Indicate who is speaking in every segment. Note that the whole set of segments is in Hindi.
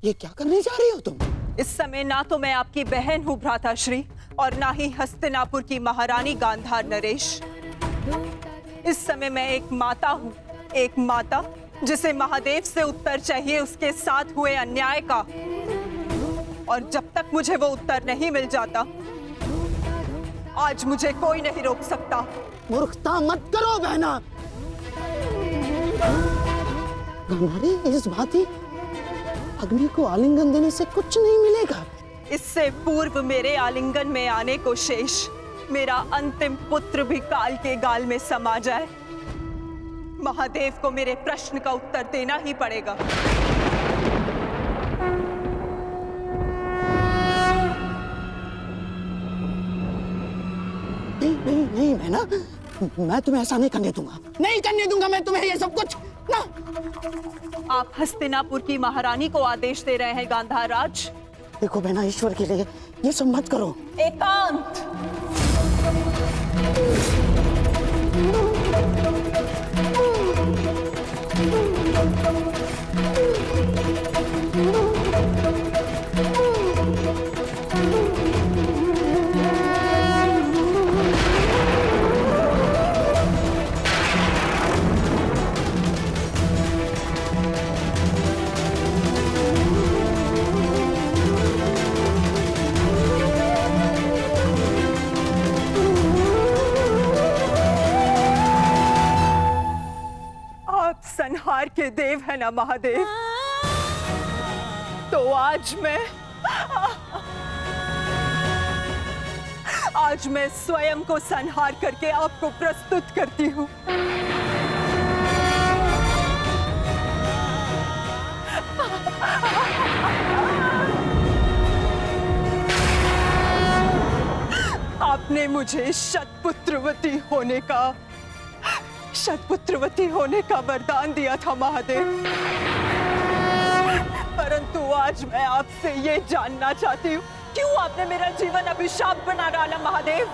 Speaker 1: ये क्या करने जा रही हो तुम?
Speaker 2: इस समय ना तो मैं आपकी बहन हूँ भ्राताश्री और ना ही हस्तिनापुर की महारानी गांधार नरेश। इस समय मैं एक माता हूँ, एक माता जिसे महादेव से उत्तर चाहिए उसके साथ हुए अन्याय का। और जब तक मुझे वो उत्तर नहीं मिल जाता, आज मुझे कोई नहीं रोक सकता।
Speaker 1: मूर्खता मत करो बहना। गांधारी, इस भांति अग्नि को आलिंगन देने से कुछ नहीं मिलेगा।
Speaker 2: इससे पूर्व मेरे आलिंगन में आने को शेष मेरा अंतिम पुत्र भी काल के गाल में समा जाए, महादेव को मेरे प्रश्न का उत्तर देना ही पड़ेगा।
Speaker 1: नहीं बहना, मैं तुम्हें ऐसा नहीं करने दूंगा। नहीं करने दूंगा मैं तुम्हें ये सब कुछ ना।
Speaker 2: आप हस्तिनापुर की महारानी को आदेश दे रहे हैं गांधार राज?
Speaker 1: देखो बहना, ईश्वर के लिए ये सब मत करो।
Speaker 2: एकांत। संहार के देव है ना महादेव, तो आज मैं स्वयं को संहार करके आपको प्रस्तुत करती हूँ। आपने मुझे शतपुत्रवती होने का वरदान दिया था महादेव, परंतु आज मैं आपसे ये जानना चाहती हूँ, क्यों आपने मेरा जीवन अभिशाप बना डाला महादेव?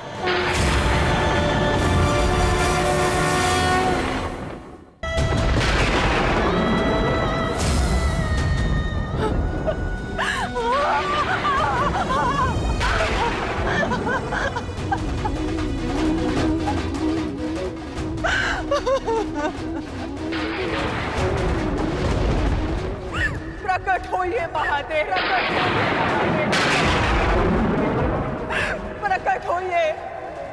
Speaker 2: प्रकट होइए महादेव, प्रकट होइए।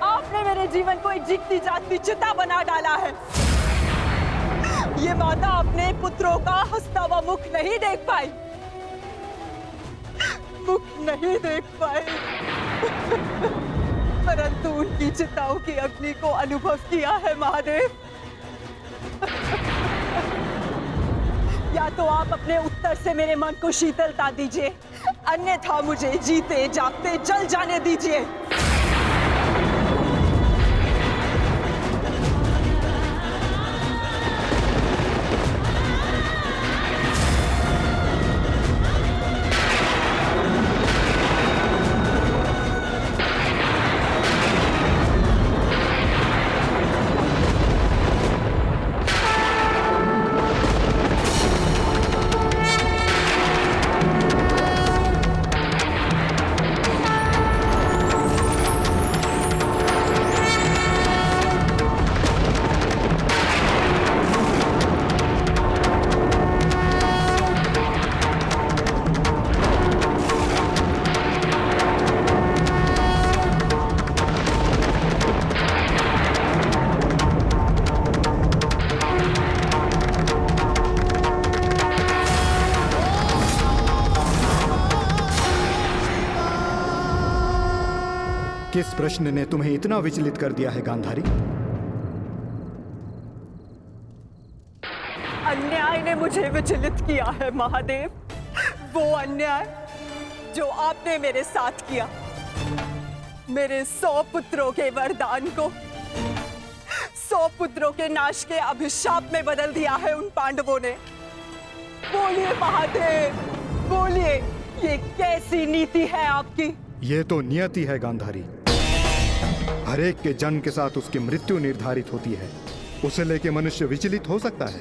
Speaker 2: आपने मेरे जीवन को एक जीती जागती चिता बना डाला है। ये माता अपने पुत्रों का हंसता हुआ मुख नहीं देख पाई, परंतु उनकी चिताओं की अग्नि को अनुभव किया है महादेव। या तो आप अपने उत्तर से मेरे मन को शीतलता दीजिए, अन्यथा मुझे जीते जागते जल जाने दीजिए।
Speaker 3: किस प्रश्न ने तुम्हें इतना विचलित कर दिया है गांधारी?
Speaker 2: अन्याय ने मुझे विचलित किया है महादेव, वो अन्याय जो आपने मेरे साथ किया। मेरे 100 पुत्रों के वरदान को 100 पुत्रों के नाश के अभिशाप में बदल दिया है उन पांडवों ने। बोलिए महादेव, बोलिए, ये कैसी नीति है आपकी?
Speaker 3: ये तो नियति है गांधारी। हर एक के जन्म के साथ उसकी मृत्यु निर्धारित होती है। उसे लेके मनुष्य विचलित हो सकता है,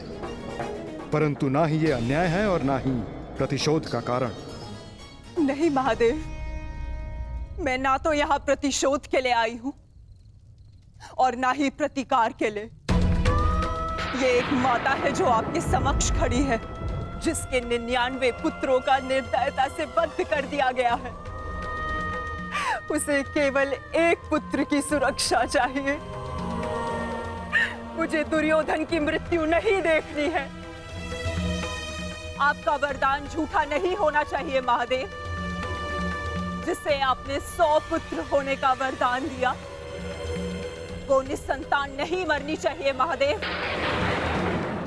Speaker 3: परंतु ना ही ये अन्याय है और ना ही प्रतिशोध का कारण।
Speaker 2: नहीं महादेव, मैं ना तो यहाँ प्रतिशोध के लिए आई हूँ और ना ही प्रतिकार के लिए। ये एक माता है जो आपके समक्ष खड़ी है, जिसके 99 पुत्रों का निर्दयता से वध कर दिया गया है। उसे केवल एक पुत्र की सुरक्षा चाहिए। मुझे दुर्योधन की मृत्यु नहीं देखनी है। आपका वरदान झूठा नहीं होना चाहिए महादेव। जिसे आपने 100 पुत्र होने का वरदान दिया, वो निसंतान नहीं मरनी चाहिए महादेव।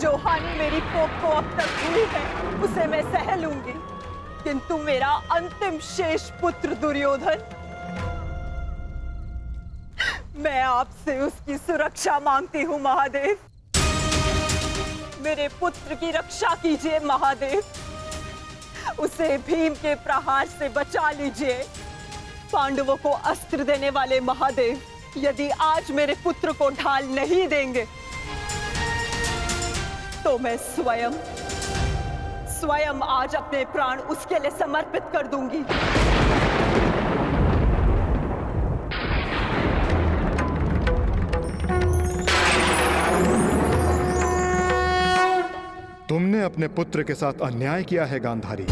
Speaker 2: जो हानि मेरी कोख को अब तक हुई है, उसे मैं सह लूंगी, किंतु मेरा अंतिम शेष पुत्र दुर्योधन, मैं आपसे उसकी सुरक्षा मांगती हूँ महादेव। मेरे पुत्र की रक्षा कीजिए महादेव। उसे भीम के प्रहार से बचा लीजिए। पांडवों को अस्त्र देने वाले महादेव, यदि आज मेरे पुत्र को ढाल नहीं देंगे तो मैं स्वयं आज अपने प्राण उसके लिए समर्पित कर दूंगी।
Speaker 3: तुमने अपने पुत्र के साथ अन्याय किया है गांधारी।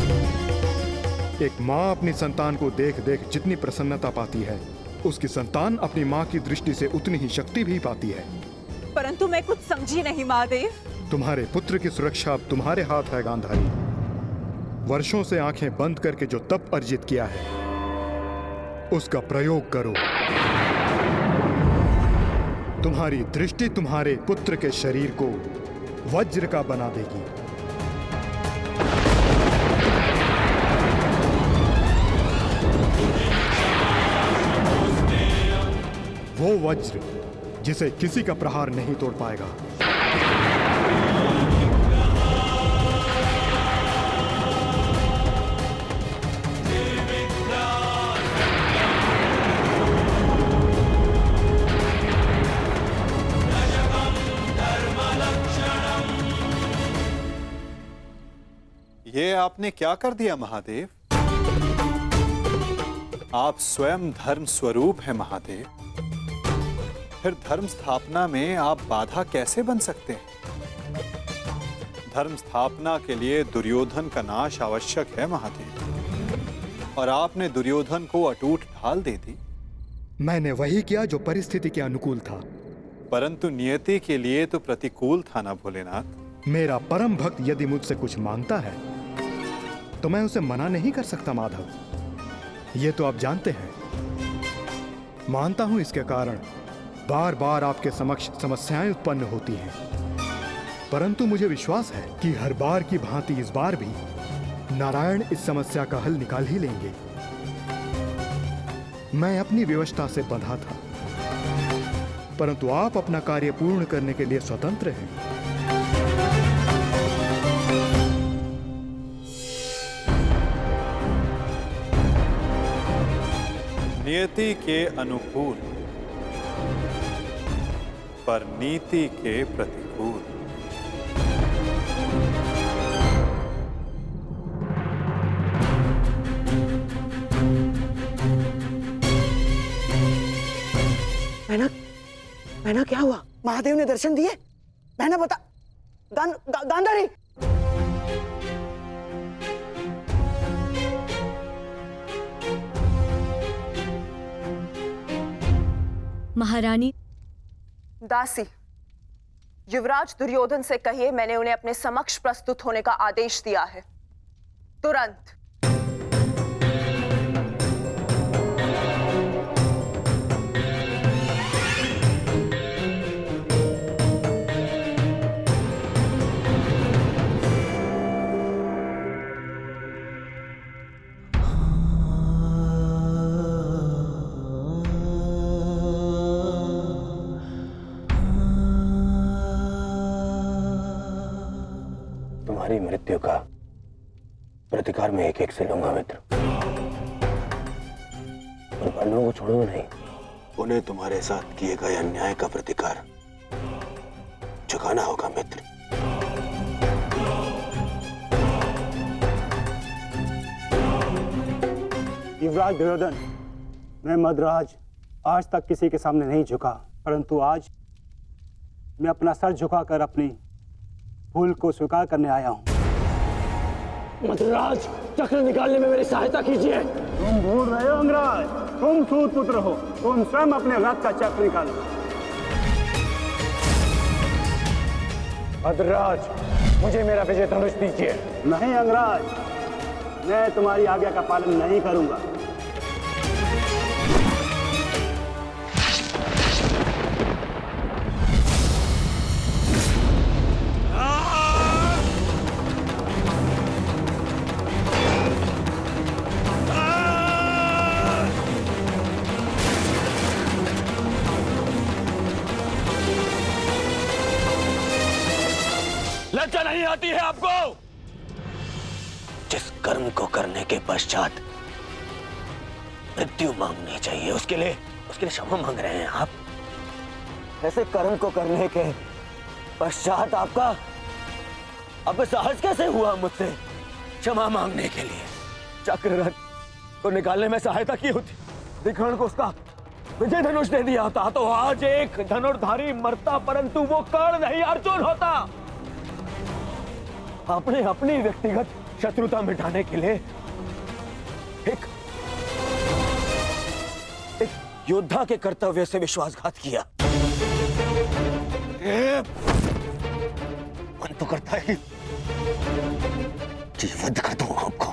Speaker 3: एक माँ अपनी संतान को देख देख जितनी प्रसन्नता पाती है, उसकी संतान अपनी माँ की दृष्टि से उतनी ही शक्ति भी पाती है।
Speaker 2: परंतु मैं कुछ समझी नहीं महादेव।
Speaker 3: तुम्हारे पुत्र की सुरक्षा अब तुम्हारे हाथ है गांधारी। वर्षों से आंखें बंद करके जो तप अर्जित किया है, उसका प्रयोग करो। तुम्हारी दृष्टि तुम्हारे पुत्र के शरीर को वज्र का बना देगी। वो वज्र जिसे किसी का प्रहार नहीं तोड़ पाएगा।
Speaker 4: ये आपने क्या कर दिया महादेव? आप स्वयं धर्म स्वरूप हैं महादेव। फिर धर्म स्थापना में आप बाधा कैसे बन सकते हैं? धर्म स्थापना के लिए दुर्योधन का नाश आवश्यक है महादेव, और आपने दुर्योधन को अटूट ढाल दे दी।
Speaker 3: मैंने वही किया जो परिस्थिति के अनुकूल था।
Speaker 4: परंतु नियति के लिए तो प्रतिकूल था ना भोलेनाथ।
Speaker 3: मेरा परम भक्त यदि मुझसे कुछ मांगता है तो मैं उसे मना नहीं कर सकता माधव। ये तो आप जानते हैं। मानता हूं इसके कारण बार बार आपके समक्ष समस्याएं उत्पन्न होती हैं, परंतु मुझे विश्वास है कि हर बार की भांति इस बार भी नारायण इस समस्या का हल निकाल ही लेंगे। मैं अपनी व्यवस्था से बंधा था, परंतु आप अपना कार्य पूर्ण करने के लिए स्वतंत्र हैं।
Speaker 4: नियति के अनुकूल पर नीति के प्रतिकूल।
Speaker 1: मैना क्या हुआ? महादेव ने दर्शन दिए? मैना बता। गांधारी
Speaker 5: महारानी।
Speaker 2: दासी, युवराज दुर्योधन से कहिए मैंने उन्हें अपने समक्ष प्रस्तुत होने का आदेश दिया है, तुरंत।
Speaker 6: तुम्हारी मृत्यु का प्रतिकार मैं एक एक से लूंगा मित्र, और पांडवों को छोड़ूंगा नहीं। उन्हें तुम्हारे साथ किए गए अन्याय का प्रतिकार चुकाना होगा मित्र।
Speaker 7: युवराज दुर्योधन, मैं मद्राज आज तक किसी के सामने नहीं झुका, परंतु आज मैं अपना सर झुकाकर अपनी भूल को स्वीकार करने आया हूँ।
Speaker 6: मद्राज, चक्र निकालने में मेरी सहायता कीजिए।
Speaker 7: तुम भूल रहे हो अंगराज, तुम सूत पुत्र हो, तुम स्वयं अपने रथ का चक्र निकालो।
Speaker 6: मद्राज, मुझे मेरा विजय धनुष दीजिए।
Speaker 7: नहीं अंगराज, मैं तुम्हारी आज्ञा का पालन नहीं करूंगा।
Speaker 6: लज्जा नहीं आती है आपको? जिस कर्म को करने के पश्चात मृत्यु मांगनी चाहिए, उसके लिए क्षमा मांग रहे हैं आप। ऐसे कर्म को करने के पश्चात आपका अब साहस कैसे हुआ मुझसे क्षमा मांगने के लिए? चक्ररथ को निकालने में सहायता की होती, विकर्ण को उसका विजय धनुष दे दिया होता तो आज एक धनुर्धारी मरता, परंतु वो कर्ण नहीं अर्जुन होता। आपने अपनी व्यक्तिगत शत्रुता मिटाने के लिए एक योद्धा के कर्तव्य से विश्वासघात किया। मन तो करता है कि वध कर दूं आपको।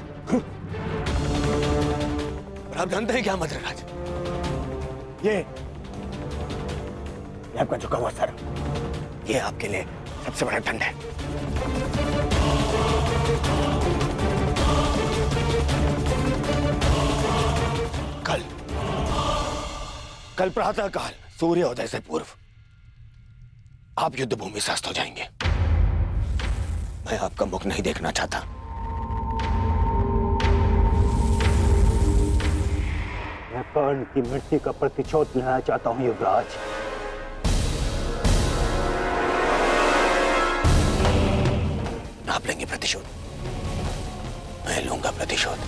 Speaker 6: पर आप जानते हैं क्या मद्रराज, ये आपका झुका हुआ सर, ये आपके लिए सबसे बड़ा दंड है। कल प्रातः काल सूर्योदय से पूर्व आप युद्ध भूमि से अस्त हो जाएंगे। मैं आपका मुख नहीं देखना चाहता।
Speaker 7: मैं कर्ण की मृत्यु का प्रतिशोध लेना चाहता हूं युवराज।
Speaker 6: आप लेंगे प्रतिशोध? मैं लूंगा प्रतिशोध,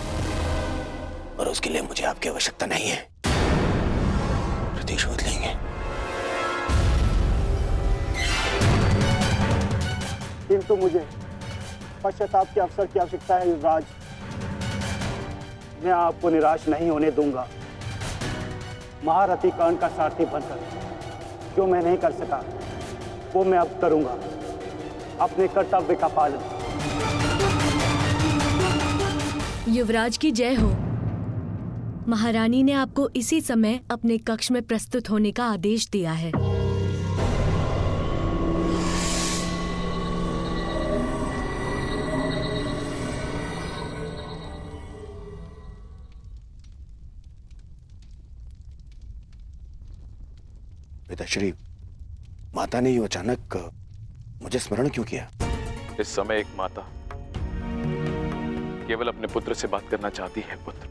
Speaker 6: और उसके लिए मुझे आपकी आवश्यकता नहीं है। प्रतिशोध लेंगे।
Speaker 7: किंतु मुझे पश्चाताप के अवसर की आवश्यकता है युवराज। मैं आपको निराश नहीं होने दूंगा। महारथी कर्ण का सारथी बनकर जो मैं नहीं कर सका वो मैं अब करूंगा, अपने कर्तव्य का पालन।
Speaker 5: युवराज की जय हो। महारानी ने आपको इसी समय अपने कक्ष में प्रस्तुत होने का आदेश दिया है।
Speaker 6: पिताश्री, माता ने यूं अचानक मुझे स्मरण क्यों किया?
Speaker 8: इस समय एक माता केवल अपने पुत्र से बात करना चाहती है पुत्र।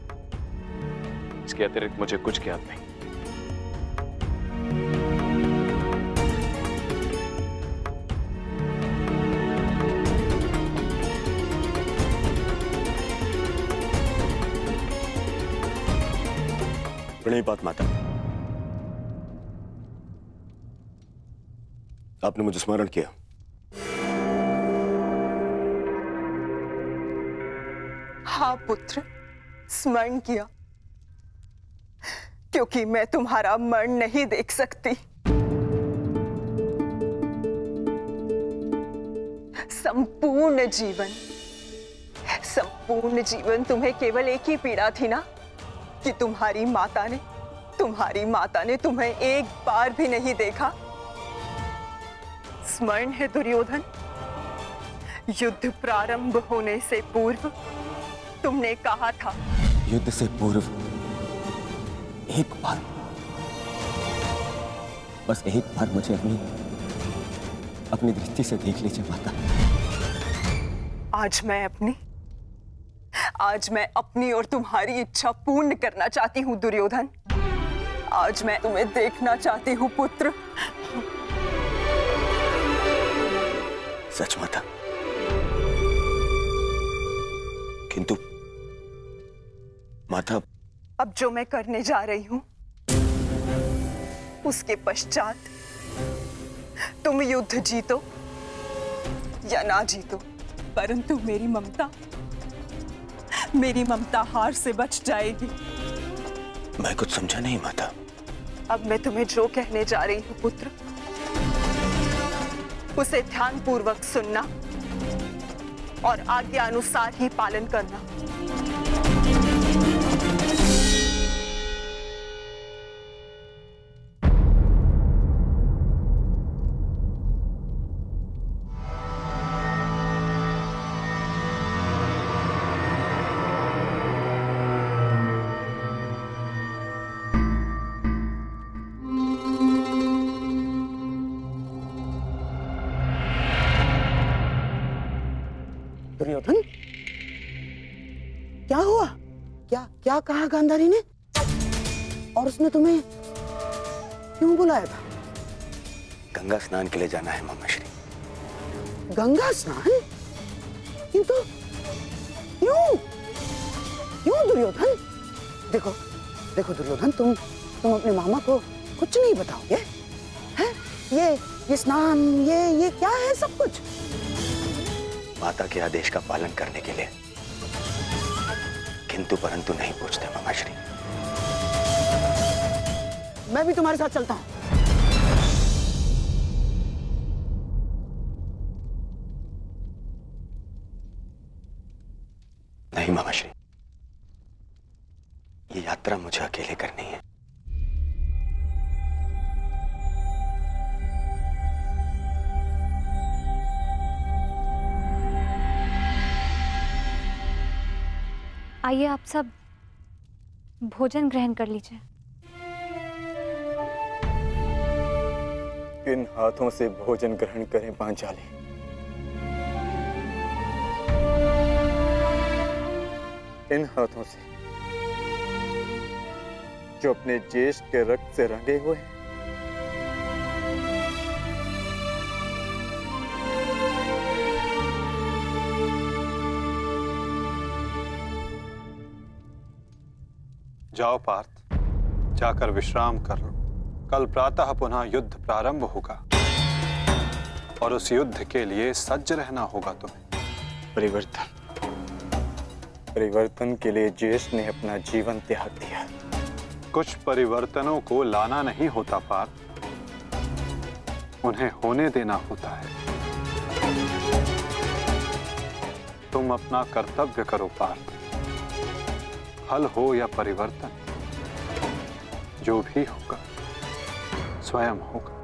Speaker 8: इसके अतिरिक्त मुझे कुछ ज्ञात नहीं।
Speaker 6: प्रणिपात माता, आपने मुझे स्मरण किया।
Speaker 2: हाँ पुत्र, स्मरण किया, क्योंकि मैं तुम्हारा मरण नहीं देख सकती। संपूर्ण जीवन तुम्हें केवल एक ही पीड़ा थी ना, कि तुम्हारी माता ने तुम्हें एक बार भी नहीं देखा। स्मरण है दुर्योधन, युद्ध प्रारंभ होने से पूर्व तुमने कहा था,
Speaker 6: युद्ध से पूर्व एक बार, बस एक बार मुझे अपनी दृष्टि से देख लीजिए माता।
Speaker 2: आज मैं अपनी और तुम्हारी इच्छा पूर्ण करना चाहती हूँ दुर्योधन। आज मैं तुम्हें देखना चाहती हूँ पुत्र।
Speaker 6: सच माता, किंतु माता
Speaker 2: अब जो मैं करने जा रही हूं उसके पश्चात तुम युद्ध जीतो या ना जीतो, परंतु मेरी ममता हार से बच जाएगी।
Speaker 6: मैं कुछ समझा नहीं माता।
Speaker 2: अब मैं तुम्हें जो कहने जा रही हूं पुत्र, उसे ध्यानपूर्वक सुनना और आज्ञा अनुसार ही पालन करना।
Speaker 1: दुर्योधन, क्या हुआ? क्या कहा गांधारी ने? और उसने तुम्हें क्यों बुलाया था?
Speaker 6: गंगा स्नान के लिए जाना है मामाश्री।
Speaker 1: गंगा स्नान? किंतु क्यों दुर्योधन? देखो दुर्योधन, तुम अपने मामा को कुछ नहीं बताओगे? हैं? ये स्नान, ये क्या है सब कुछ?
Speaker 6: माता के आदेश का पालन करने के लिए, किंतु परंतु नहीं पूछते मामाश्री।
Speaker 1: मैं भी तुम्हारे साथ चलता हूं।
Speaker 6: नहीं मामाश्री, ये यात्रा मुझे अकेले करनी है।
Speaker 9: आइए आप सब भोजन ग्रहण कर लीजिए।
Speaker 10: किन हाथों से भोजन ग्रहण करें पांचाली? इन हाथों से जो अपने ज्येष्ठ के रक्त से रंगे हुए हैं।
Speaker 4: जाओ पार्थ, जाकर विश्राम कर लो। कल प्रातः पुनः युद्ध प्रारंभ होगा और उस युद्ध के लिए सज्ज रहना होगा तुम्हें।
Speaker 10: परिवर्तन के लिए ज्येष्ठ ने अपना जीवन त्याग दिया।
Speaker 4: कुछ परिवर्तनों को लाना नहीं होता पार्थ, उन्हें होने देना होता है। तुम अपना कर्तव्य करो पार्थ। फल हो या परिवर्तन, जो भी होगा स्वयं होगा।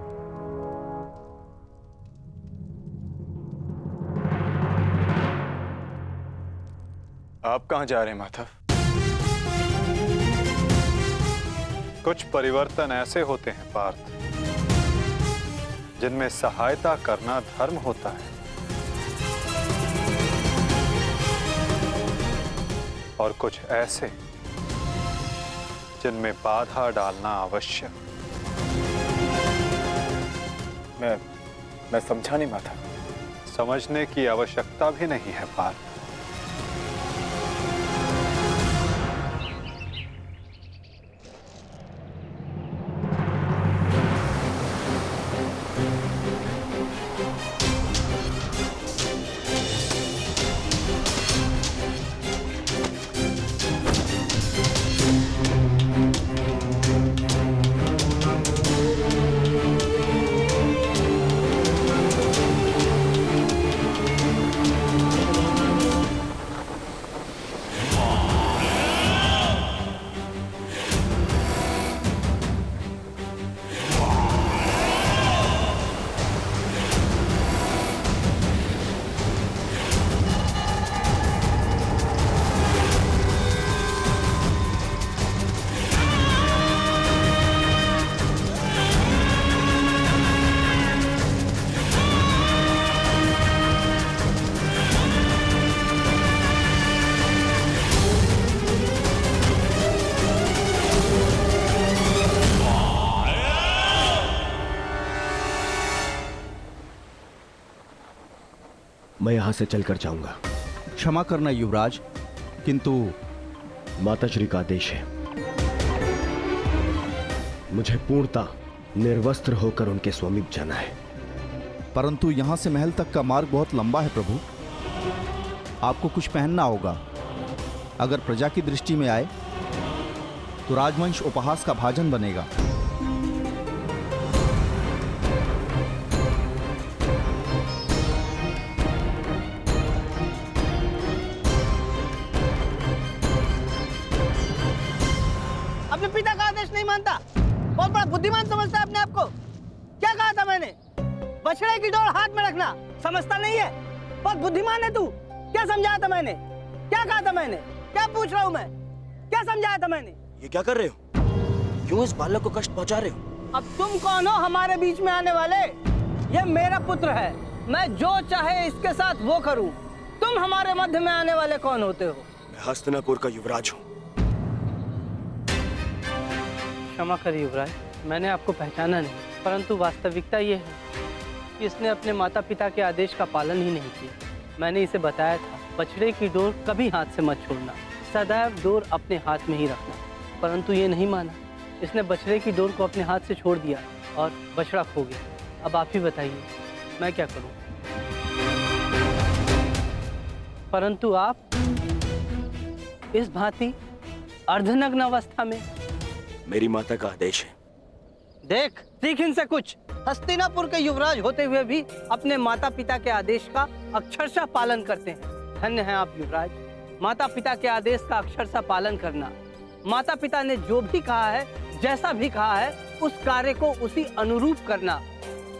Speaker 10: आप कहां जा रहे हैं माधव?
Speaker 4: कुछ परिवर्तन ऐसे होते हैं पार्थ, जिनमें सहायता करना धर्म होता है और कुछ ऐसे जिनमें बाधा डालना आवश्यक।
Speaker 10: मैं समझा नहीं माता।
Speaker 4: समझने की आवश्यकता भी नहीं है पार्थ।
Speaker 6: मैं यहां से चलकर जाऊंगा।
Speaker 11: क्षमा करना युवराज, किंतु
Speaker 6: माताश्री का आदेश है।
Speaker 11: मुझे पूर्णतः निर्वस्त्र होकर उनके समीप जाना है।
Speaker 12: परंतु यहाँ से महल तक का मार्ग बहुत लंबा है प्रभु। आपको कुछ पहनना होगा। अगर प्रजा की दृष्टि में आए तो राजवंश उपहास का भाजन बनेगा।
Speaker 13: अपने पिता का आदेश नहीं मानता, बहुत बड़ा बुद्धिमान समझता है अपने आप को। क्या कहा था मैंने? बछड़े की डोर हाथ में रखना। समझता नहीं है? बहुत बुद्धिमान है तू। क्या समझाया था मैंने? क्या कहा था मैंने? क्या पूछ रहा हूँ मैं? क्या समझाया था मैंने?
Speaker 6: ये क्या कर रहे हो? क्यों इस बालक को कष्ट पहुंचा रहे हो?
Speaker 13: अब तुम कौन हो हमारे बीच में आने वाले? ये मेरा पुत्र है, मैं जो चाहे इसके साथ वो करूं। तुम हमारे मध्य में आने वाले कौन होते हो?
Speaker 6: मैं हस्तिनापुर का युवराज हूँ।
Speaker 13: क्षमा करिए युवराज, मैंने आपको पहचाना नहीं, परंतु वास्तविकता ये है कि इसने अपने माता पिता के आदेश का पालन ही नहीं किया। मैंने इसे बताया था, बछड़े की डोर कभी हाथ से मत छोड़ना, सदैव डोर अपने हाथ में ही रखना, परंतु ये नहीं माना। इसने बछड़े की डोर को अपने हाथ से छोड़ दिया और बछड़ा खो गया। अब आप ही बताइए, मैं क्या करूं? परंतु आप इस भांति अर्धनग्न अवस्था में।
Speaker 6: मेरी माता का आदेश है।
Speaker 13: देख, सीख इनसे कुछ। हस्तिनापुर के युवराज होते हुए भी अपने माता पिता के आदेश का अक्षरशः पालन करते हैं। धन्य हैं आप युवराज। माता पिता के आदेश का अक्षरशः पालन करना, माता पिता ने जो भी कहा है, जैसा भी कहा है, उस कार्य को उसी अनुरूप करना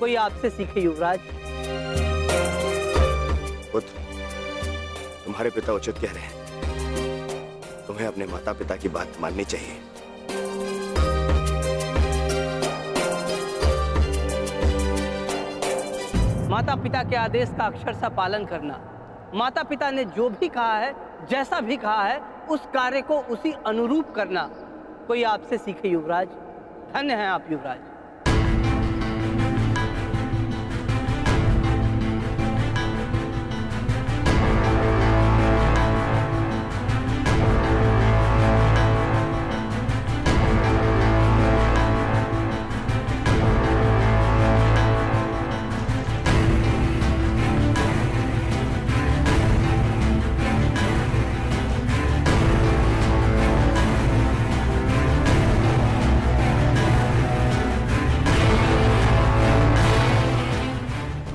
Speaker 13: कोई आपसे सीखे युवराज।
Speaker 6: पुत्र, तुम्हारे पिता उचित कह रहे हैं। तुम्हें अपने माता पिता की बात माननी चाहिए।
Speaker 13: माता पिता के आदेश का अक्षरशः पालन करना, माता पिता ने जो भी कहा है, जैसा भी कहा है, उस कार्य को उसी अनुरूप करना कोई आपसे सीखे युवराज। धन्य हैं आप युवराज।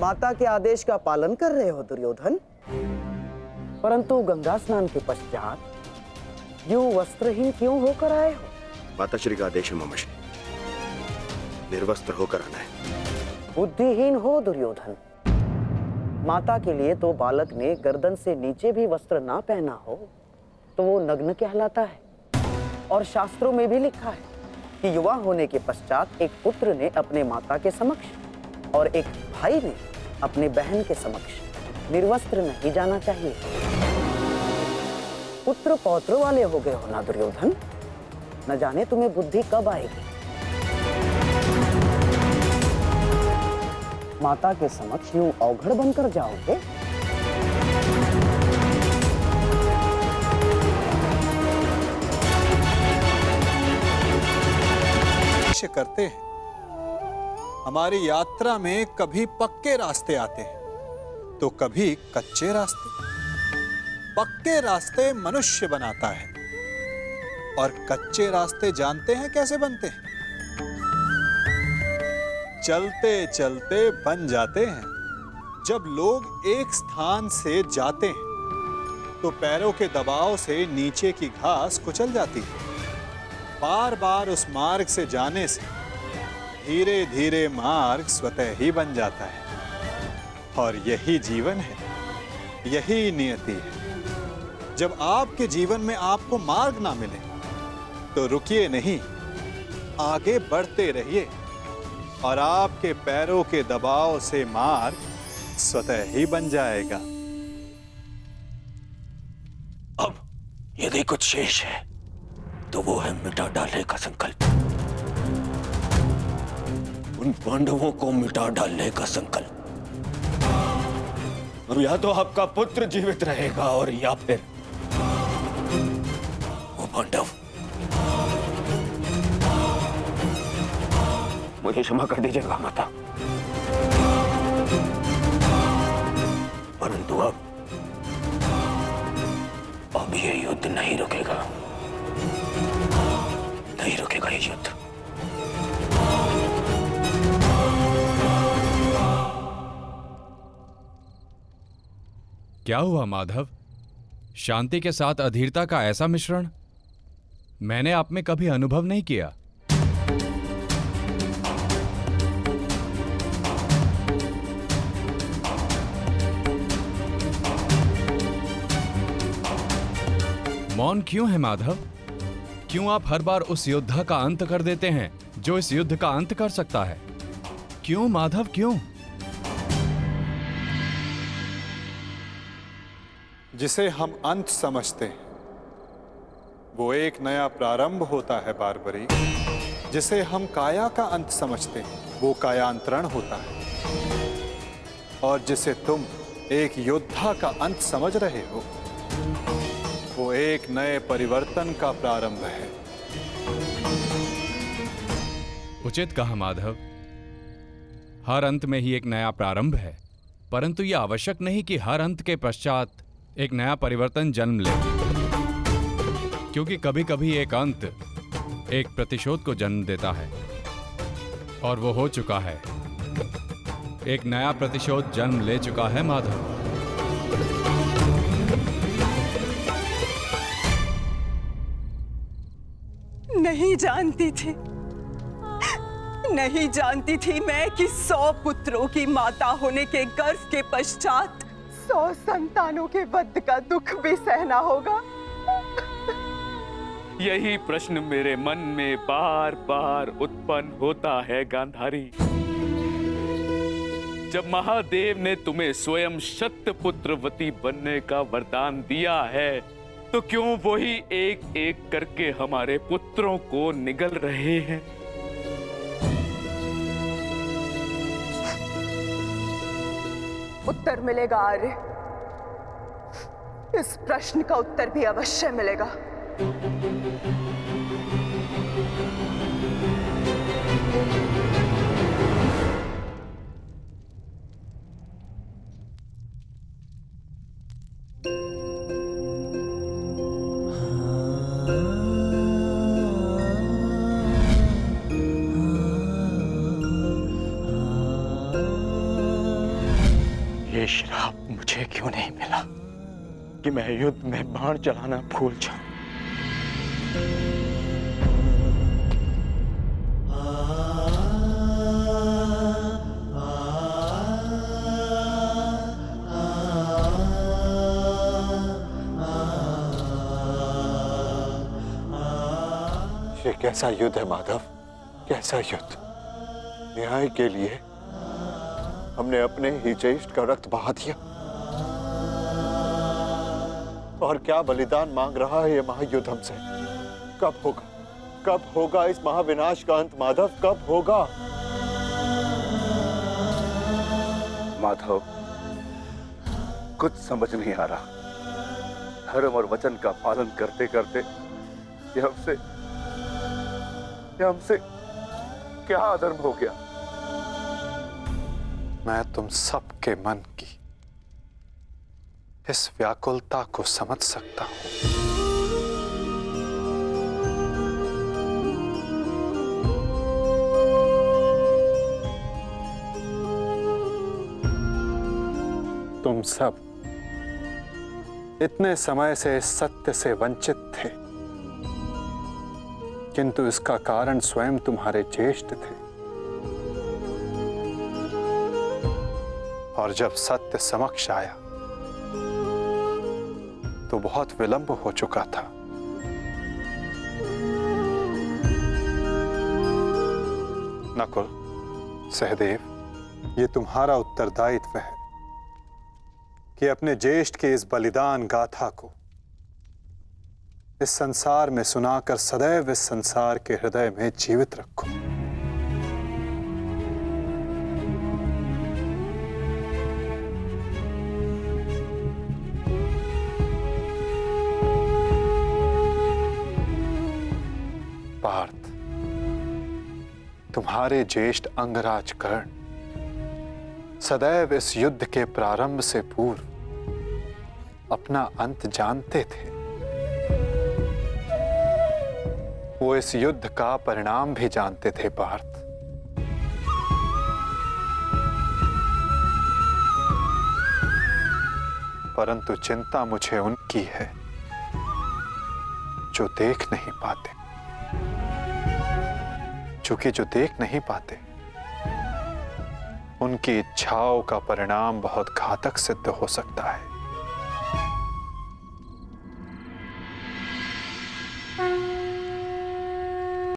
Speaker 1: माता के आदेश का पालन कर रहे हो दुर्योधन, परंतु गंगा स्नान के पश्चात यूं वस्त्रहीन क्यों होकर आए हो?
Speaker 6: माताश्री का आदेश है मामाश्री, निर्वस्त्र होकर आना है।
Speaker 1: बुद्धिहीन हो दुर्योधन। माता के लिए तो बालक ने गर्दन से नीचे भी वस्त्र ना पहना हो तो वो नग्न कहलाता है। और शास्त्रों में भी लिखा है कि युवा होने के पश्चात एक पुत्र ने अपने माता के समक्ष और एक भाई ने अपने बहन के समक्ष निर्वस्त्र नहीं जाना चाहिए। पुत्र पौत्र वाले हो गए हो ना दुर्योधन, न जाने तुम्हें बुद्धि कब आएगी। माता के समक्ष यूं अवघड़ बनकर जाओगे?
Speaker 4: करते हैं, हमारी यात्रा में कभी पक्के रास्ते आते हैं तो कभी कच्चे रास्ते। पक्के रास्ते मनुष्य बनाता है और कच्चे रास्ते जानते हैं कैसे बनते हैं? चलते चलते बन जाते हैं। जब लोग एक स्थान से जाते हैं तो पैरों के दबाव से नीचे की घास कुचल जाती है। बार बार उस मार्ग से जाने से धीरे धीरे मार्ग स्वतः ही बन जाता है। और यही जीवन है, यही नियति है। जब आपके जीवन में आपको मार्ग ना मिले तो रुकिए नहीं, आगे बढ़ते रहिए और आपके पैरों के दबाव से मार्ग स्वतः ही बन जाएगा।
Speaker 6: अब यदि कुछ शेष है तो वो है मिटा डालने का संकल्प। उन पांडवों को मिटा डालने का संकल्प। अब या तो आपका पुत्र जीवित रहेगा और या फिर वो पांडव। मुझे क्षमा कर दीजिएगा माता, परंतु अब ये युद्ध नहीं रुकेगा, नहीं रुकेगा ये युद्ध।
Speaker 14: क्या हुआ माधव? शांति के साथ अधीरता का ऐसा मिश्रण मैंने आप में कभी अनुभव नहीं किया। मौन क्यों है माधव? क्यों आप हर बार उस योद्धा का अंत कर देते हैं जो इस युद्ध का अंत कर सकता है? क्यों माधव, क्यों?
Speaker 4: जिसे हम अंत समझते हैं वो एक नया प्रारंभ होता है बारबरी। जिसे हम काया का अंत समझते हैं वो कायांतरण होता है। और जिसे तुम एक योद्धा का अंत समझ रहे हो वो एक नए परिवर्तन का प्रारंभ है।
Speaker 14: उचित कहा माधव। हर अंत में ही एक नया प्रारंभ है, परंतु यह आवश्यक नहीं कि हर अंत के पश्चात एक नया परिवर्तन जन्म ले, क्योंकि कभी कभी एक अंत एक प्रतिशोध को जन्म देता है, और वो हो चुका है। एक नया प्रतिशोध जन्म ले चुका है माधव।
Speaker 2: नहीं जानती थी, नहीं जानती थी मैं कि 100 पुत्रों की माता होने के गर्व के पश्चात 100 संतानों के वध का दुख भी सहना होगा।
Speaker 8: यही प्रश्न मेरे मन में बार बार उत्पन्न होता है गांधारी। जब महादेव ने तुम्हें स्वयं शतपुत्रवती बनने का वरदान दिया है तो क्यों वही एक एक करके हमारे पुत्रों को निगल रहे हैं?
Speaker 2: उत्तर मिलेगा आर्य, इस प्रश्न का उत्तर भी अवश्य मिलेगा।
Speaker 10: ये श्राप मुझे क्यों नहीं मिला कि मैं युद्ध में बाण चलाना भूल जाऊं।
Speaker 4: ये कैसा युद्ध है माधव, कैसा युद्ध? न्याय के लिए हमने अपने ही ज्येष्ठ का रक्त बहा दिया, और क्या बलिदान मांग रहा है ये महायुद्ध हमसे? कब होगा, कब होगा इस महाविनाश का अंत माधव, कब होगा?
Speaker 15: माधव, कुछ समझ नहीं आ रहा। धर्म और वचन का पालन करते करते ये हमसे क्या अधर्म हो गया?
Speaker 4: मैं तुम सबके मन की इस व्याकुलता को समझ सकता हूं। तुम सब इतने समय से इस सत्य से वंचित थे, किंतु इसका कारण स्वयं तुम्हारे ज्येष्ठ थे। और जब सत्य समक्ष आया तो बहुत विलंब हो चुका था। नकुल, सहदेव, ये तुम्हारा उत्तरदायित्व है कि अपने ज्येष्ठ के इस बलिदान गाथा को इस संसार में सुनाकर सदैव इस संसार के हृदय में जीवित रखो। पार्थ, तुम्हारे ज्येष्ठ अंगराज कर्ण सदैव इस युद्ध के प्रारंभ से पूर्व अपना अंत जानते थे। वो इस युद्ध का परिणाम भी जानते थे पार्थ। परंतु चिंता मुझे उनकी है जो देख नहीं पाते, क्योंकि जो देख नहीं पाते उनकी इच्छाओं का परिणाम बहुत घातक सिद्ध हो सकता है।